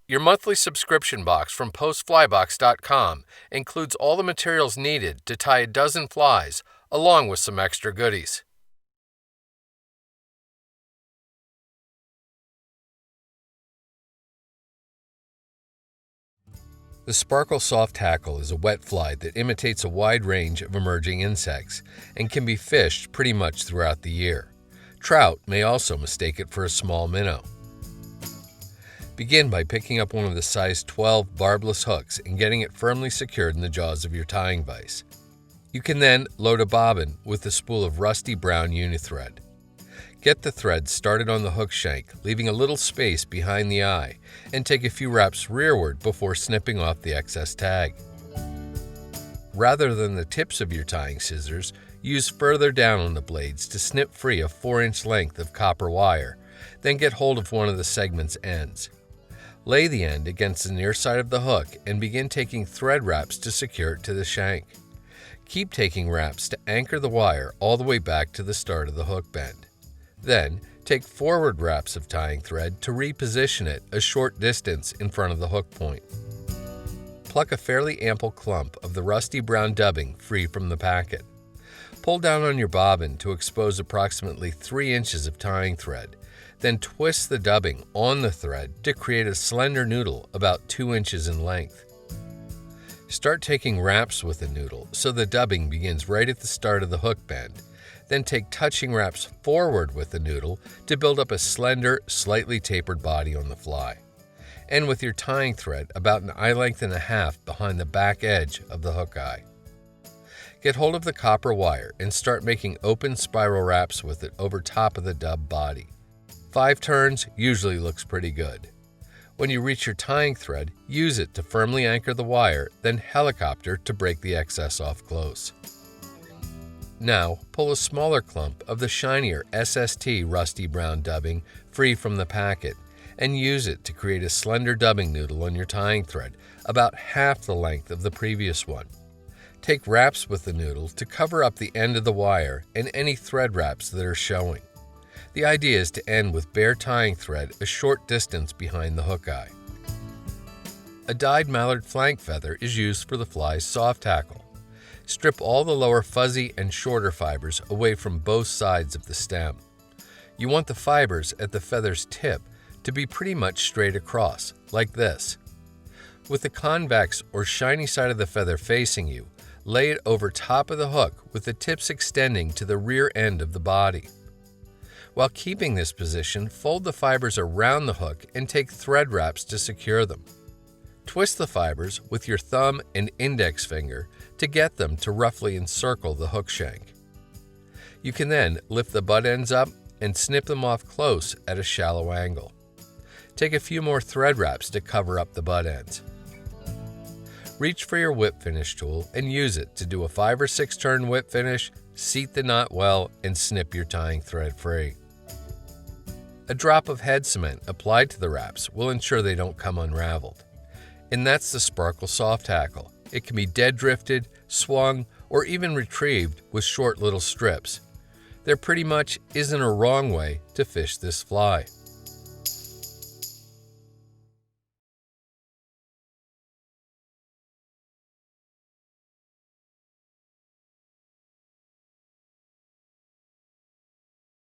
Your monthly subscription box from postflybox.com includes all the materials needed to tie a dozen flies, along with some extra goodies. The Sparkle Soft Hackle is a wet fly that imitates a wide range of emerging insects and can be fished pretty much throughout the year. Trout may also mistake it for a small minnow. Begin by picking up one of the size 12 barbless hooks and getting it firmly secured in the jaws of your tying vise. You can then load a bobbin with a spool of rusty brown uni-thread. Get the thread started on the hook shank, leaving a little space behind the eye, and take a few wraps rearward before snipping off the excess tag. Rather than the tips of your tying scissors, use further down on the blades to snip free a 4-inch length of copper wire, then get hold of one of the segment's ends. Lay the end against the near side of the hook and begin taking thread wraps to secure it to the shank. Keep taking wraps to anchor the wire all the way back to the start of the hook bend. Then, take forward wraps of tying thread to reposition it a short distance in front of the hook point. Pluck a fairly ample clump of the rusty brown dubbing free from the packet. Pull down on your bobbin to expose approximately 3 inches of tying thread. Then twist the dubbing on the thread to create a slender noodle about 2 inches in length. Start taking wraps with the noodle so the dubbing begins right at the start of the hook bend. Then take touching wraps forward with the noodle to build up a slender, slightly tapered body on the fly. End with your tying thread about an eye length and a half behind the back edge of the hook eye. Get hold of the copper wire and start making open spiral wraps with it over top of the dub body. 5 turns usually looks pretty good. When you reach your tying thread, use it to firmly anchor the wire, then helicopter to break the excess off close. Now, pull a smaller clump of the shinier SST rusty brown dubbing free from the packet and use it to create a slender dubbing noodle on your tying thread, about half the length of the previous one. Take wraps with the noodle to cover up the end of the wire and any thread wraps that are showing. The idea is to end with bare tying thread a short distance behind the hook eye. A dyed mallard flank feather is used for the fly's soft hackle. Strip all the lower fuzzy and shorter fibers away from both sides of the stem. You want the fibers at the feather's tip to be pretty much straight across, like this. With the convex or shiny side of the feather facing you, lay it over top of the hook with the tips extending to the rear end of the body. While keeping this position, fold the fibers around the hook and take thread wraps to secure them. Twist the fibers with your thumb and index finger to get them to roughly encircle the hook shank. You can then lift the butt ends up and snip them off close at a shallow angle. Take a few more thread wraps to cover up the butt ends. Reach for your whip finish tool and use it to do a 5 or 6 turn whip finish, seat the knot well, and snip your tying thread free. A drop of head cement applied to the wraps will ensure they don't come unraveled. And that's the Sparkle Soft Hackle. It can be dead drifted, swung, or even retrieved with short little strips. There pretty much isn't a wrong way to fish this fly.